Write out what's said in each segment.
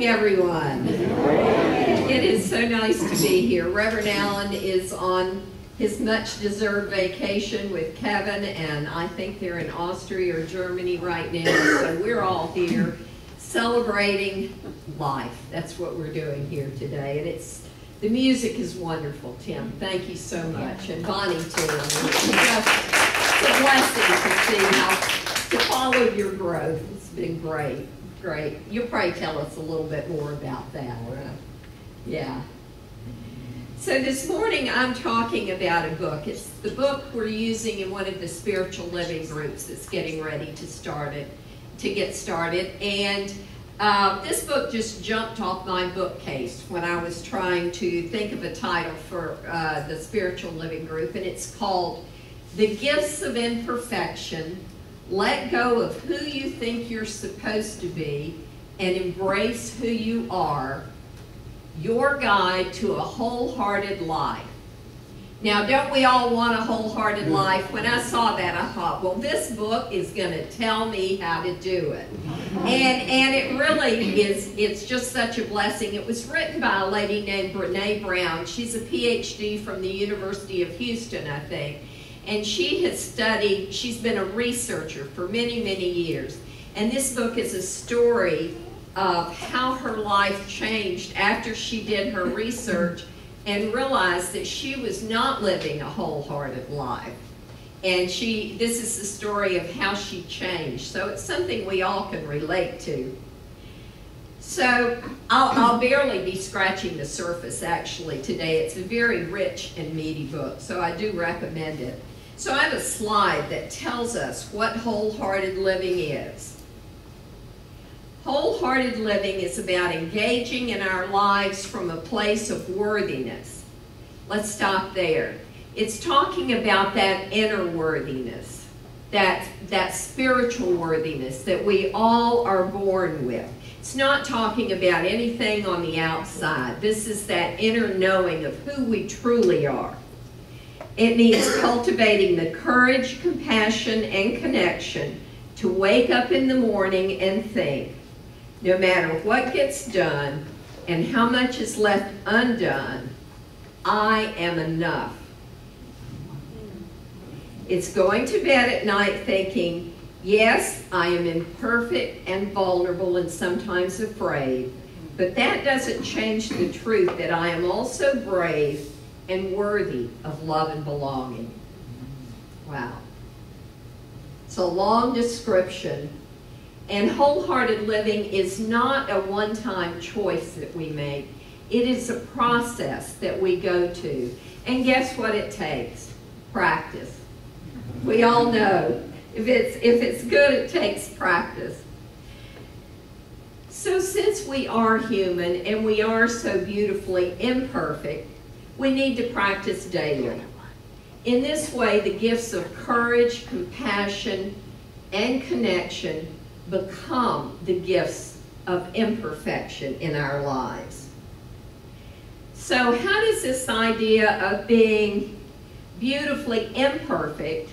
morning, everyone. It is so nice to be here. Reverend Allen is on his much-deserved vacation with Kevin, and I think they're in Austria or Germany right now, so we're all here celebrating life. That's what we're doing here today, and the music is wonderful, Tim. Thank you so much, and Bonnie, too. It's a blessing to follow your growth. It's been great. Great. You'll probably tell us a little bit more about that. Yeah. So this morning I'm talking about a book. It's the book we're using in one of the spiritual living groups that's getting ready to get started. And this book just jumped off my bookcase when I was trying to think of a title for the spiritual living group. And it's called The Gifts of Imperfection. Let go of who you think you're supposed to be and embrace who you are. Your guide to a wholehearted life. Now, don't we all want a wholehearted life? When I saw that, I thought, well, this book is going to tell me how to do it. And it really is, it's just such a blessing. It was written by a lady named Brene Brown. She's a PhD from the University of Houston, I think. And she has studied, she's been a researcher for many, many years. And this book is a story of how her life changed after she did her research and realized that she was not living a wholehearted life. And this is the story of how she changed. So it's something we all can relate to. So I'll barely be scratching the surface actually today. It's a very rich and meaty book, so I do recommend it. So I have a slide that tells us what wholehearted living is. Wholehearted living is about engaging in our lives from a place of worthiness. Let's stop there. It's talking about that inner worthiness, that spiritual worthiness that we all are born with. It's not talking about anything on the outside. This is that inner knowing of who we truly are. It means cultivating the courage, compassion, and connection to wake up in the morning and think, no matter what gets done and how much is left undone, I am enough. It's going to bed at night thinking, yes, I am imperfect and vulnerable and sometimes afraid, but that doesn't change the truth that I am also brave and worthy of love and belonging. Wow. It's a long description. And wholehearted living is not a one-time choice that we make. It is a process that we go to. And guess what it takes? Practice. We all know. If it's good, it takes practice. So since we are human and we are so beautifully imperfect, we need to practice daily. In this way, the gifts of courage, compassion, and connection become the gifts of imperfection in our lives. So how does this idea of being beautifully imperfect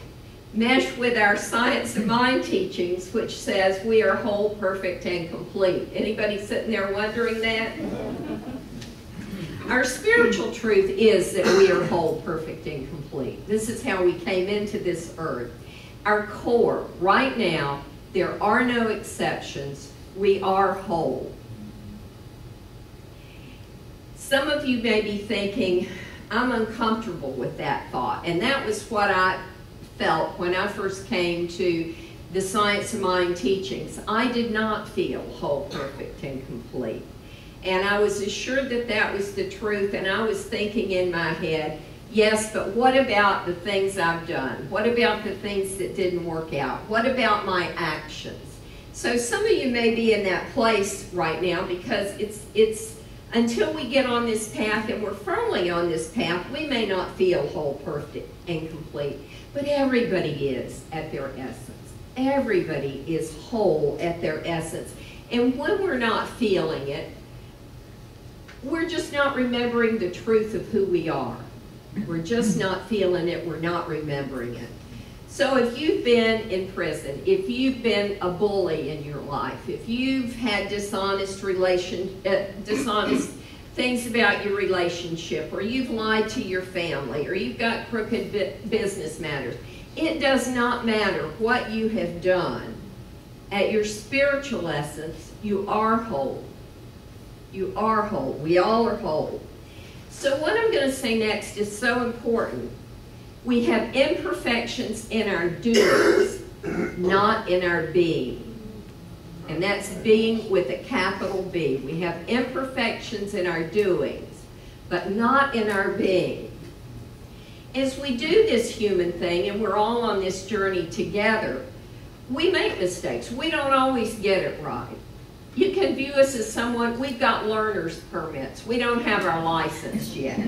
mesh with our Science of Mind teachings, which says we are whole, perfect, and complete? Anybody sitting there wondering that? Our spiritual truth is that we are whole, perfect, and complete. This is how we came into this earth. Our core, right now, there are no exceptions. We are whole. Some of you may be thinking, I'm uncomfortable with that thought. And that was what I felt when I first came to the Science of Mind teachings. I did not feel whole, perfect, and complete. And I was assured that that was the truth, and I was thinking in my head, yes, but what about the things I've done? What about the things that didn't work out? What about my actions? So some of you may be in that place right now because it's until we get on this path, and we're firmly on this path, we may not feel whole, perfect, and complete. But everybody is at their essence. Everybody is whole at their essence. And when we're not feeling it, we're just not remembering the truth of who we are. We're just not feeling it. We're not remembering it. So if you've been in prison, if you've been a bully in your life, if you've had dishonest things about your relationship, or you've lied to your family, or you've got crooked business matters, it does not matter what you have done. At your spiritual essence, you are whole. You are whole. We all are whole. So what I'm going to say next is so important. We have imperfections in our doings, not in our being. And that's being with a capital B. We have imperfections in our doings, but not in our being. As we do this human thing, and we're all on this journey together, we make mistakes. We don't always get it right. You can view us as someone, we've got learner's permits. We don't have our license yet.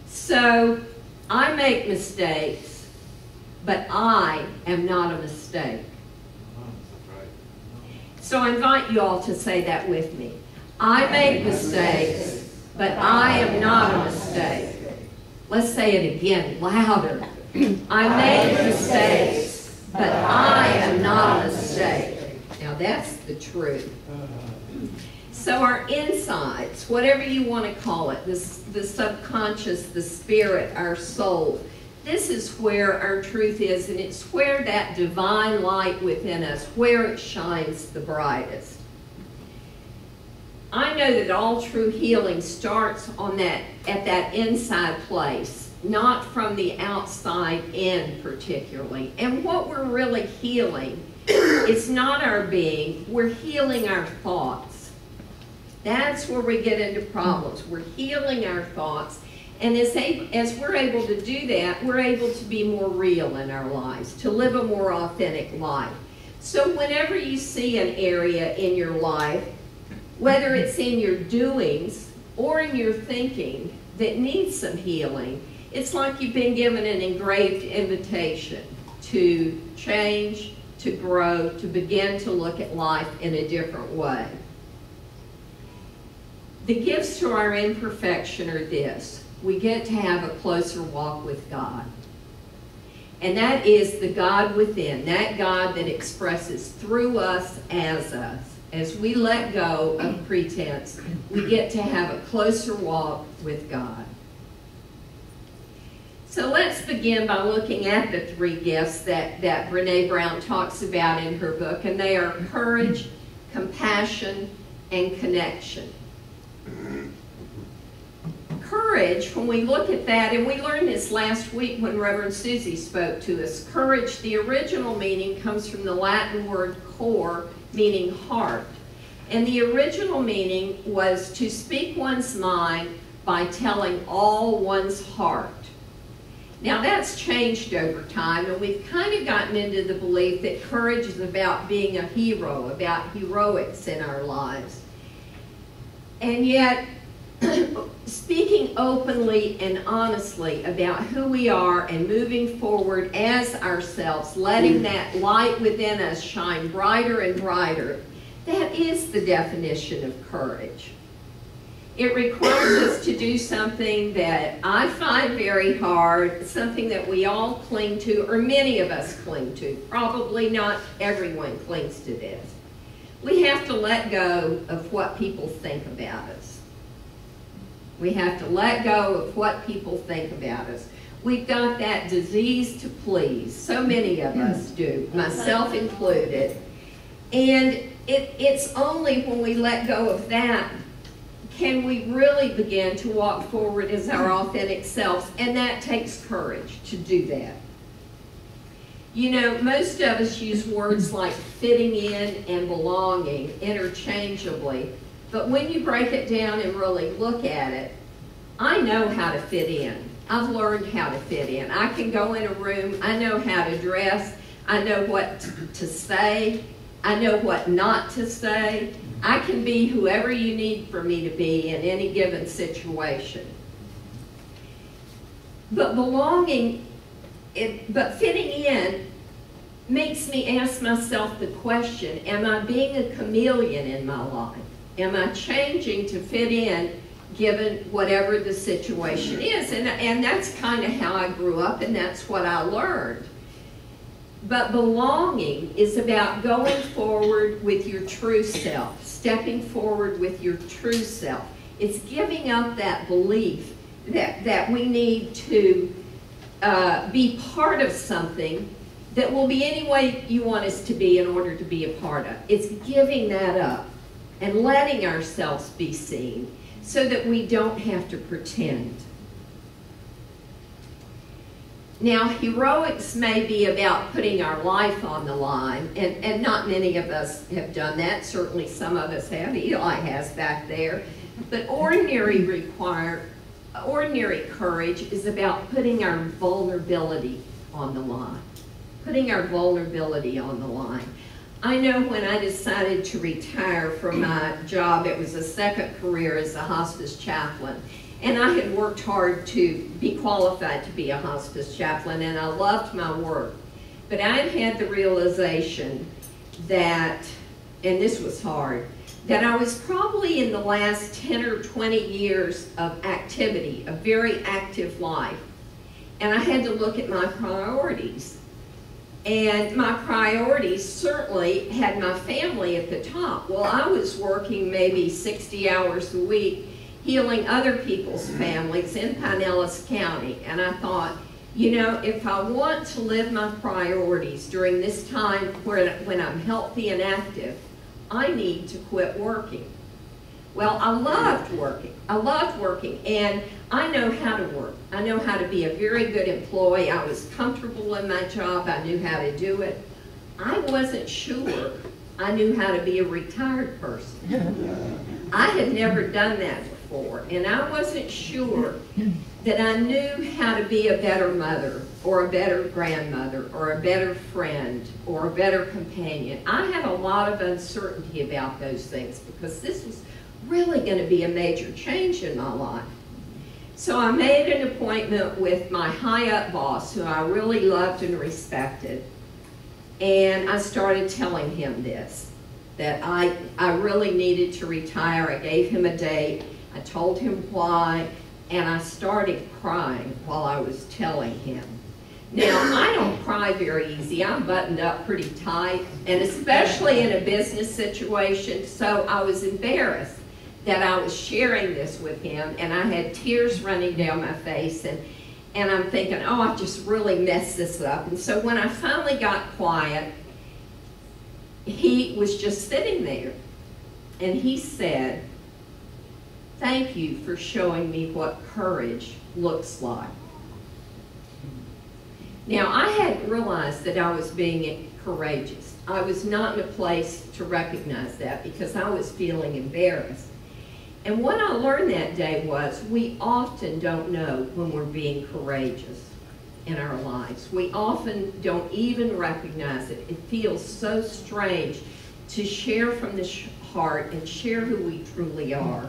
So, I make mistakes, but I am not a mistake. So I invite you all to say that with me. I make mistakes, but I am not a mistake. Let's say it again, louder. I make mistakes, but I am not a mistake. Now that's the truth. So our insides, whatever you want to call it, the subconscious, the spirit, our soul, this is where our truth is, and it's where that divine light within us, where it shines the brightest. I know that all true healing starts at that inside place, not from the outside in particularly. And what we're really healing is not our being, we're healing our thoughts. That's where we get into problems. We're healing our thoughts. And as we're able to do that, we're able to be more real in our lives, to live a more authentic life. So whenever you see an area in your life, whether it's in your doings or in your thinking that needs some healing, it's like you've been given an engraved invitation to change, to grow, to begin to look at life in a different way. The gifts to our imperfection are this. We get to have a closer walk with God. And that is the God within, that God that expresses through us. As we let go of pretense, we get to have a closer walk with God. So let's begin by looking at the three gifts that Brené Brown talks about in her book, and they are courage, compassion, and connection. Courage, when we look at that, and we learned this last week when Reverend Susie spoke to us, courage, the original meaning comes from the Latin word cor, meaning heart. And the original meaning was to speak one's mind by telling all one's heart. Now that's changed over time, and we've kind of gotten into the belief that courage is about being a hero, about heroics in our lives. And yet, speaking openly and honestly about who we are and moving forward as ourselves, letting that light within us shine brighter and brighter, that is the definition of courage. It requires us to do something that I find very hard, something that we all cling to, or many of us cling to. Probably not everyone clings to this. We have to let go of what people think about us. We have to let go of what people think about us. We've got that disease to please. So many of us do, myself included. And it's only when we let go of that can we really begin to walk forward as our authentic selves, and that takes courage to do that. You know, most of us use words like fitting in and belonging interchangeably, but when you break it down and really look at it, I know how to fit in. I've learned how to fit in. I can go in a room, I know how to dress, I know what to say, I know what not to say. I can be whoever you need for me to be in any given situation. But but fitting in makes me ask myself the question, am I being a chameleon in my life? Am I changing to fit in given whatever the situation is. And that's kind of how I grew up, and that's what I learned. But belonging is about going forward with your true self, stepping forward with your true self. It's giving up that belief that we need to be part of something that will be any way you want us to be in order to be a part of. It's giving that up and letting ourselves be seen so that we don't have to pretend. Now, heroics may be about putting our life on the line, and not many of us have done that. Certainly some of us have. Eli has back there. But ordinary courage is about putting our vulnerability on the line. Putting our vulnerability on the line. I know when I decided to retire from my job, it was a second career as a hospice chaplain. And I had worked hard to be qualified to be a hospice chaplain, and I loved my work. But I had the realization that, and this was hard, that I was probably in the last 10 or 20 years of activity, a very active life. And I had to look at my priorities. And my priorities certainly had my family at the top. Well, I was working maybe 60 hours a week, healing other people's families in Pinellas County. And I thought, you know, if I want to live my priorities during this time when I'm healthy and active, I need to quit working. Well, I loved working. I loved working, and I know how to work. I know how to be a very good employee. I was comfortable in my job. I knew how to do it. I wasn't sure I knew how to be a retired person. I had never done that before, and I wasn't sure that I knew how to be a better mother or a better grandmother or a better friend or a better companion. I had a lot of uncertainty about those things because this was really going to be a major change in my life. So I made an appointment with my high-up boss, who I really loved and respected, and I started telling him this, that I really needed to retire. I gave him a date. I told him why, and I started crying while I was telling him. Now, I don't cry very easy. I'm buttoned up pretty tight, and especially in a business situation, so I was embarrassed that I was sharing this with him, and I had tears running down my face, and I'm thinking, oh, I just really messed this up. And so when I finally got quiet, he was just sitting there, and he said, "Thank you for showing me what courage looks like." Now, I hadn't realized that I was being courageous. I was not in a place to recognize that because I was feeling embarrassed. And what I learned that day was we often don't know when we're being courageous in our lives. We often don't even recognize it. It feels so strange to share from the heart and share who we truly are.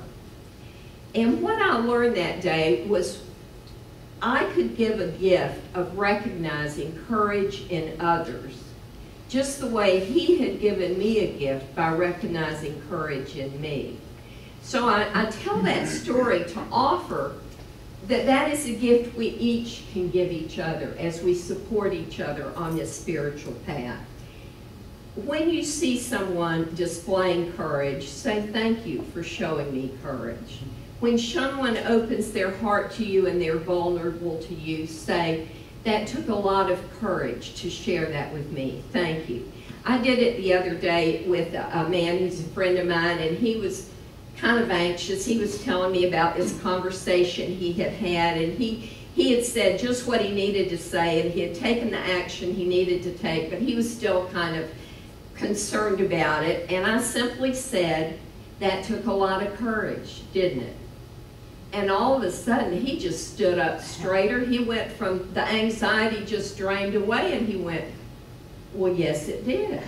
And what I learned that day was I could give a gift of recognizing courage in others, just the way he had given me a gift by recognizing courage in me. So I tell that story to offer that is a gift we each can give each other as we support each other on this spiritual path. When you see someone displaying courage, say thank you for showing me courage. When someone opens their heart to you and they're vulnerable to you, say, that took a lot of courage to share that with me. Thank you. I did it the other day with a man who's a friend of mine, and he was kind of anxious. He was telling me about this conversation he had had, and he had said just what he needed to say, and he had taken the action he needed to take, but he was still kind of concerned about it. And I simply said, that took a lot of courage, didn't it? And all of a sudden, he just stood up straighter. He went from the anxiety just drained away, and he went, well, yes, it did.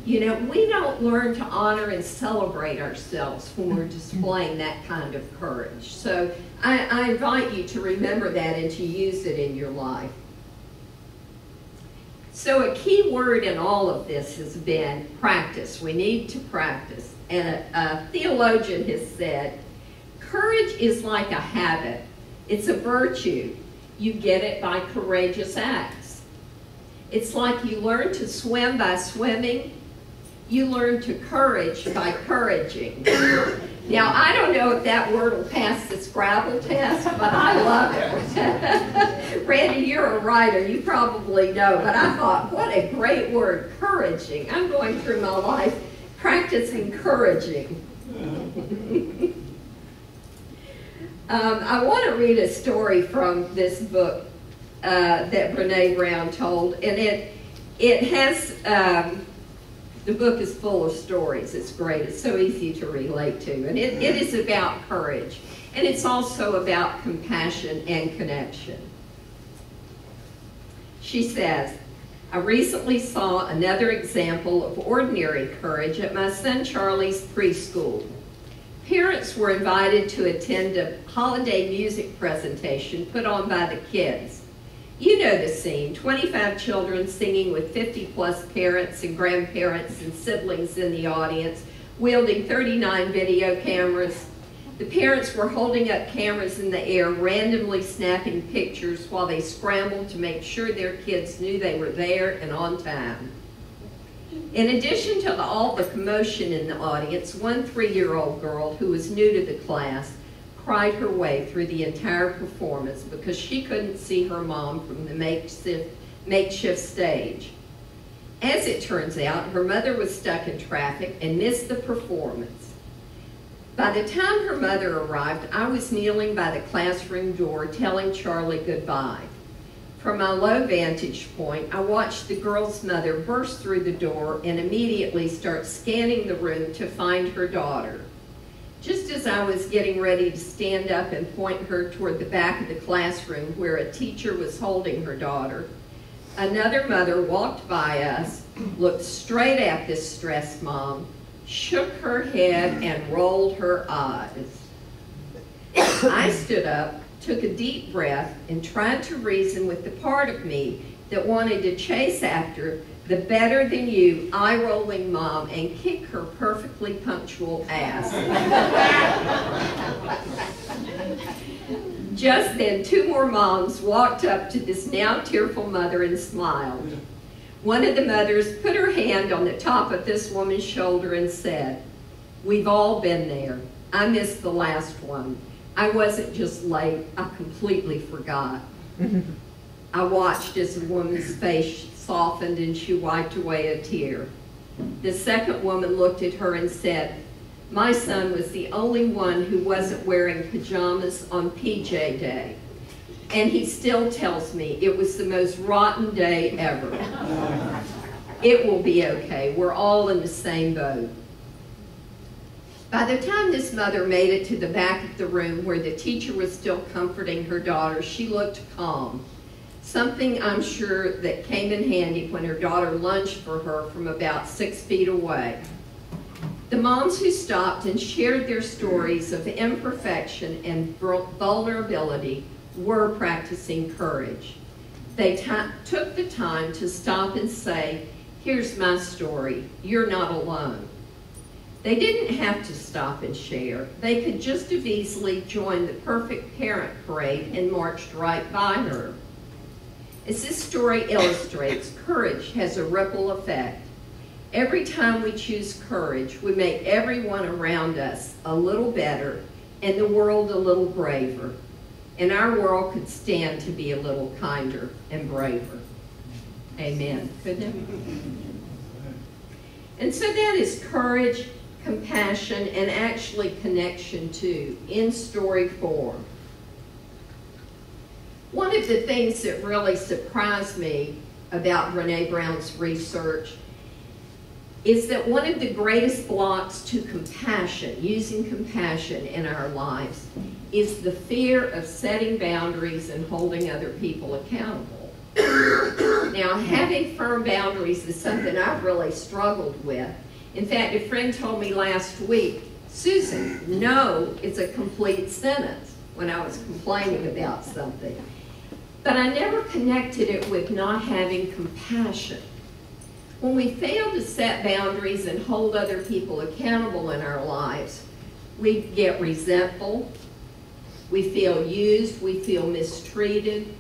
You know, we don't learn to honor and celebrate ourselves when we're displaying that kind of courage. So I invite you to remember that and to use it in your life. So a key word in all of this has been practice. We need to practice. And a theologian has said, Courage is like a habit. It's a virtue. You get it by courageous acts. It's like you learn to swim by swimming. You learn to courage by couraging. Now, I don't know if that word will pass the Scrabble test, but I love it. Randy, you're a writer. You probably know, but I thought, what a great word, couraging. I'm going through my life practicing couraging. I want to read a story from this book that Brene Brown told, and it has, the book is full of stories. It's great. It's so easy to relate to, and it is about courage, and it's also about compassion and connection. She says, I recently saw another example of ordinary courage at my son Charlie's preschool. Parents were invited to attend a holiday music presentation put on by the kids. You know the scene, 25 children singing with 50-plus parents and grandparents and siblings in the audience, wielding 39 video cameras. The parents were holding up cameras in the air, randomly snapping pictures while they scrambled to make sure their kids knew they were there and on time. In addition to all the commotion in the audience, one 3-year-old girl who was new to the class cried her way through the entire performance because she couldn't see her mom from the makeshift stage. As it turns out, her mother was stuck in traffic and missed the performance. By the time her mother arrived, I was kneeling by the classroom door telling Charlie goodbye. From my low vantage point, I watched the girl's mother burst through the door and immediately start scanning the room to find her daughter. Just as I was getting ready to stand up and point her toward the back of the classroom where a teacher was holding her daughter, another mother walked by us, looked straight at this stressed mom, shook her head, and rolled her eyes. I stood up, took a deep breath, and tried to reason with the part of me that wanted to chase after the better-than-you, eye-rolling mom and kick her perfectly punctual ass. Just then, 2 more moms walked up to this now tearful mother and smiled. One of the mothers put her hand on the top of this woman's shoulder and said, "We've all been there. I missed the last one. I wasn't just late, I completely forgot." I watched as the woman's face softened and she wiped away a tear. The second woman looked at her and said, "My son was the only one who wasn't wearing pajamas on PJ Day. And he still tells me it was the most rotten day ever. It will be okay. We're all in the same boat." By the time this mother made it to the back of the room where the teacher was still comforting her daughter, she looked calm. Something I'm sure that came in handy when her daughter lunged for her from about 6 feet away. The moms who stopped and shared their stories of imperfection and vulnerability were practicing courage. They took the time to stop and say, "Here's my story. You're not alone." They didn't have to stop and share. They could just have easily joined the perfect parent parade and marched right by her. As this story illustrates, courage has a ripple effect. Every time we choose courage, we make everyone around us a little better and the world a little braver. And our world could stand to be a little kinder and braver. Amen. Couldn't it? And so that is courage, compassion, and actually connection too, in story form. One of the things that really surprised me about Brene Brown's research is that one of the greatest blocks to compassion, using compassion in our lives, is the fear of setting boundaries and holding other people accountable. Now, having firm boundaries is something I've really struggled with. In fact, a friend told me last week, "Susan, no is a complete sentence," when I was complaining about something. But I never connected it with not having compassion. When we fail to set boundaries and hold other people accountable in our lives, We get resentful, we feel used, we feel mistreated,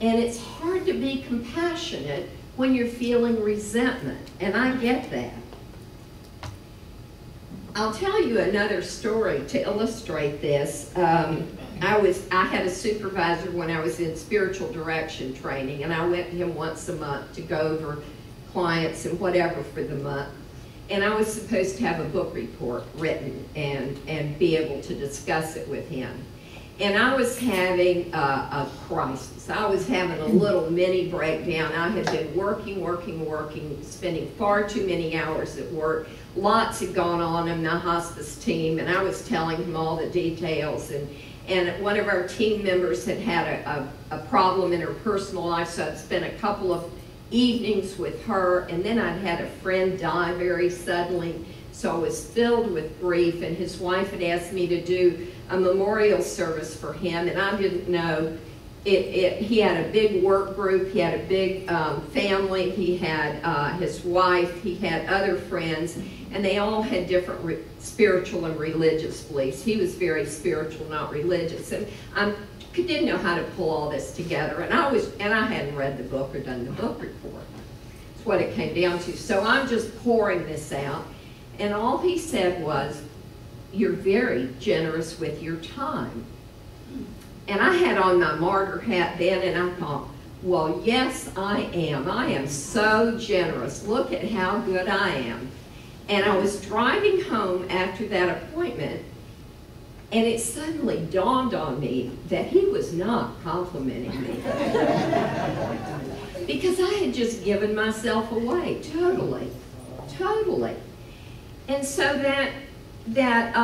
and it's hard to be compassionate when you're feeling resentment, and I get that. I'll tell you another story to illustrate this. I had a supervisor when I was in spiritual direction training, and I went to him once a month to go over clients and whatever for the month. And I was supposed to have a book report written and be able to discuss it with him. And I was having a crisis. I was having a little mini breakdown. I had been working, spending far too many hours at work. Lots had gone on in my hospice team, and I was telling him all the details. And one of our team members had had a problem in her personal life, so I'd spent a couple of evenings with her, and then I'd had a friend die very suddenly, so I was filled with grief, and his wife had asked me to do a memorial service for him, and I didn't know. He had a big work group, he had a big family, he had his wife, he had other friends, and they all had different spiritual and religious beliefs. He was very spiritual, not religious, and I didn't know how to pull all this together, and I hadn't read the book or done the book report. That's what it came down to. So I'm just pouring this out, and all he said was, "You're very generous with your time." And I had on my martyr hat then, and I thought, well, yes, I am. I am so generous. Look at how good I am. And I was driving home after that appointment, and it suddenly dawned on me that he was not complimenting me. Because I had just given myself away, totally. And so that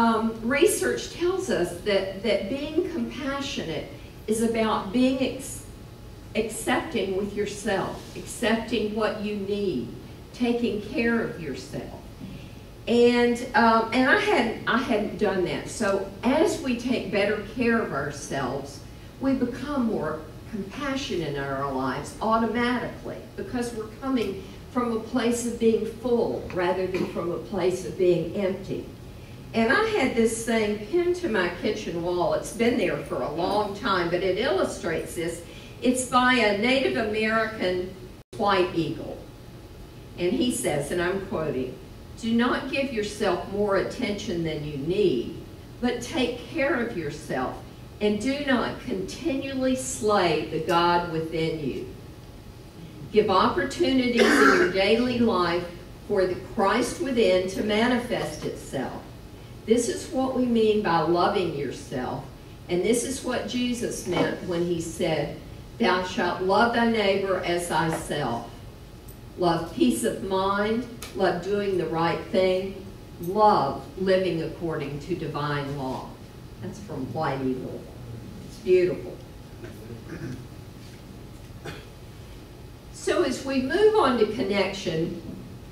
research tells us that being compassionate is about being accepting with yourself, accepting what you need, taking care of yourself. And I hadn't done that. So as we take better care of ourselves, we become more compassionate in our lives automatically, because we're coming from a place of being full rather than from a place of being empty. And I had this saying pinned to my kitchen wall. It's been there for a long time, but it illustrates this. It's by a Native American white eagle. And he says, and I'm quoting, "Do not give yourself more attention than you need, but take care of yourself, and do not continually slay the God within you. Give opportunities in your daily life for the Christ within to manifest itself. This is what we mean by loving yourself, and this is what Jesus meant when he said, 'Thou shalt love thy neighbor as thyself.' Love peace of mind, love doing the right thing, love living according to divine law." That's from White Eagle. It's beautiful. So as we move on to connection,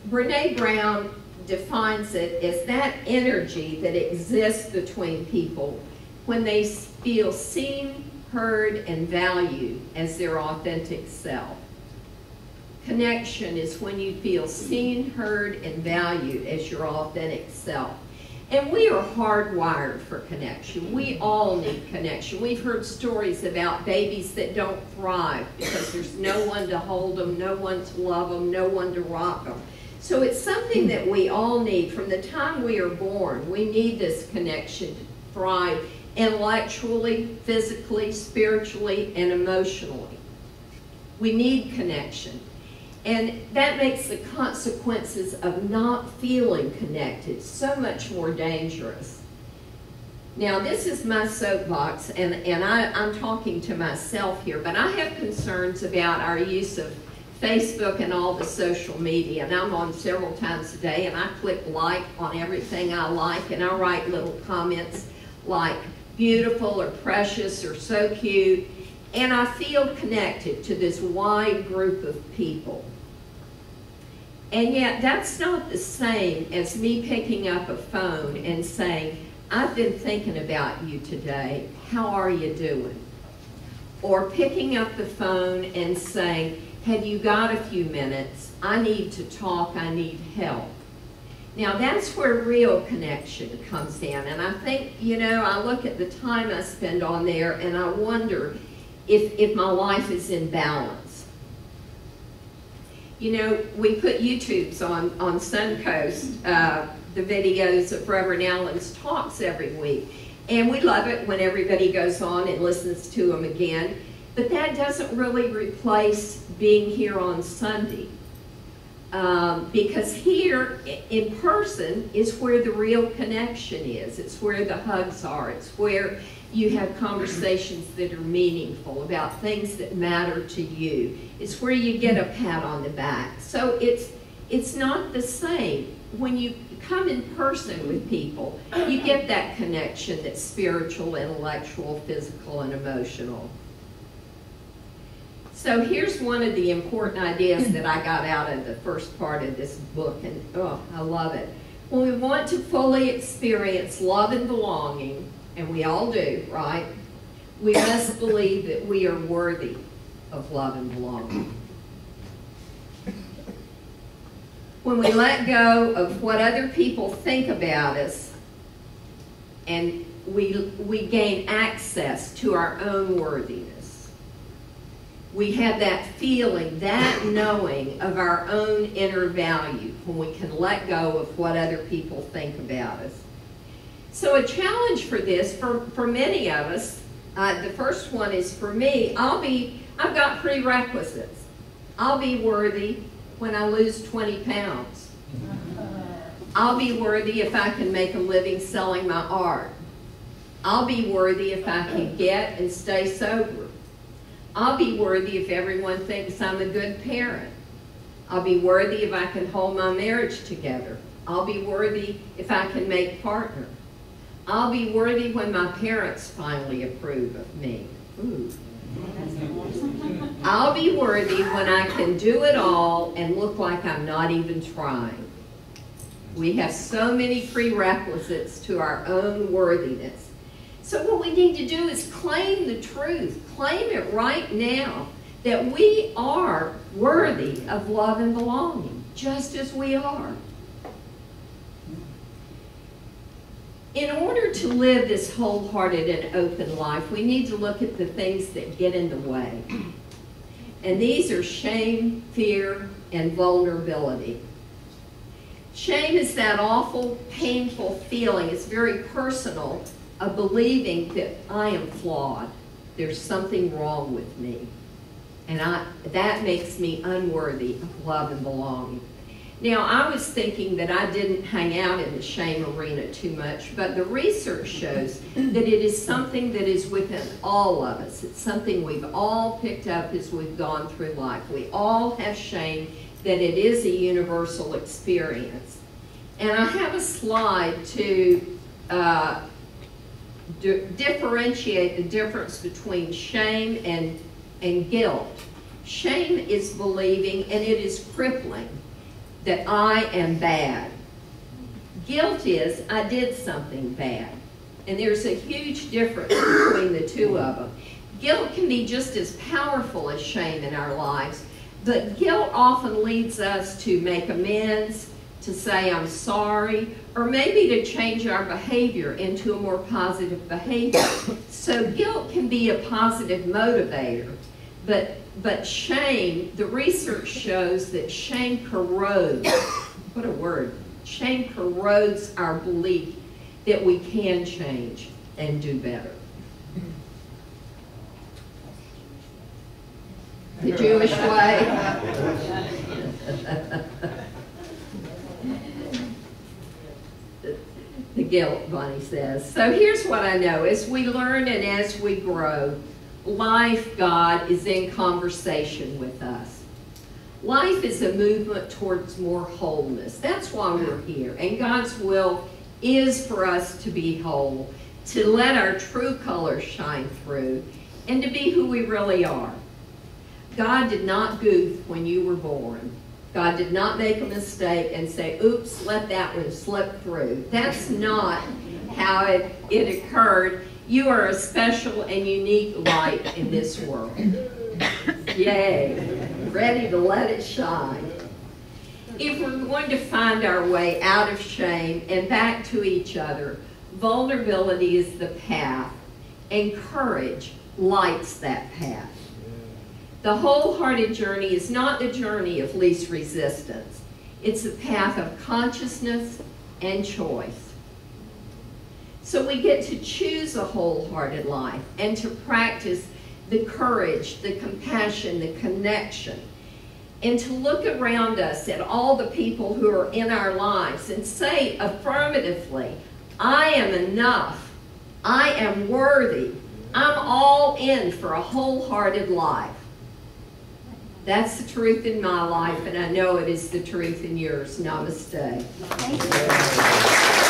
Brene Brown defines it as that energy that exists between people when they feel seen, heard, and valued as their authentic self. Connection is when you feel seen, heard, and valued as your authentic self. And we are hardwired for connection. We all need connection. We've heard stories about babies that don't thrive because there's no one to hold them, no one to love them, no one to rock them. So it's something that we all need. From the time we are born, we need this connection to thrive intellectually, physically, spiritually, and emotionally. We need connection. And that makes the consequences of not feeling connected so much more dangerous. Now, this is my soapbox, and I'm talking to myself here, but I have concerns about our use of Facebook and all the social media, and I'm on several times a day, and I click like on everything I like, and I write little comments like beautiful or precious or so cute, and I feel connected to this wide group of people. And yet that's not the same as me picking up a phone and saying, "I've been thinking about you today, how are you doing?" Or picking up the phone and saying, "Have you got a few minutes? I need to talk, I need help." Now that's where real connection comes in. And I think, you know, I look at the time I spend on there and I wonder if my life is in balance. You know, we put YouTubes on Suncoast, the videos of Reverend Allen's talks every week. And we love it when everybody goes on and listens to them again. But that doesn't really replace being here on Sunday. Because here in person is where the real connection is. It's where the hugs are. It's where you have conversations that are meaningful about things that matter to you. It's where you get a pat on the back. So it's not the same. When you come in person with people, you get that connection that's spiritual, intellectual, physical, and emotional. So here's one of the important ideas that I got out of the first part of this book, and oh, I love it. When we want to fully experience love and belonging, and we all do, right? We must believe that we are worthy of love and belonging. When we let go of what other people think about us, and we gain access to our own worthiness. We have that feeling, that knowing of our own inner value when we can let go of what other people think about us. So a challenge for this, for many of us, the first one is for me, I've got prerequisites. I'll be worthy when I lose 20 pounds. I'll be worthy if I can make a living selling my art. I'll be worthy if I can get and stay sober. I'll be worthy if everyone thinks I'm a good parent. I'll be worthy if I can hold my marriage together. I'll be worthy if I can make partner. I'll be worthy when my parents finally approve of me. Ooh. I'll be worthy when I can do it all and look like I'm not even trying. We have so many prerequisites to our own worthiness. So what we need to do is claim the truth. Claim it right now that we are worthy of love and belonging, just as we are. In order to live this wholehearted and open life, we need to look at the things that get in the way. And these are shame, fear, and vulnerability. Shame is that awful, painful feeling. It's very personal, of believing that I am flawed. There's something wrong with me. And that makes me unworthy of love and belonging. Now, I was thinking that I didn't hang out in the shame arena too much, but the research shows that it is something that is within all of us. It's something we've all picked up as we've gone through life. We all have shame, that it is a universal experience. And I have a slide to differentiate the difference between shame and guilt. Shame is believing, and it is crippling, that I am bad. Guilt is, I did something bad. And there's a huge difference between the two of them. Guilt can be just as powerful as shame in our lives, but guilt often leads us to make amends, to say I'm sorry, or maybe to change our behavior into a more positive behavior. So guilt can be a positive motivator, but shame, the research shows that shame corrodes, what a word, shame corrodes our belief that we can change and do better. The Jewish way. The guilt, Bonnie says. So here's what I know. As we learn and as we grow, life, God, is in conversation with us. Life is a movement towards more wholeness. That's why we're here. And God's will is for us to be whole, to let our true colors shine through, and to be who we really are. God did not goof when you were born. God did not make a mistake and say, oops, let that one slip through. That's not how it occurred. You are a special and unique light in this world. Yay. Ready to let it shine. If we're going to find our way out of shame and back to each other, vulnerability is the path, and courage lights that path. The wholehearted journey is not the journey of least resistance. It's a path of consciousness and choice. So we get to choose a wholehearted life and to practice the courage, the compassion, the connection, and to look around us at all the people who are in our lives and say affirmatively, I am enough, I am worthy, I'm all in for a wholehearted life. That's the truth in my life, and I know it is the truth in yours. Namaste. Thank you.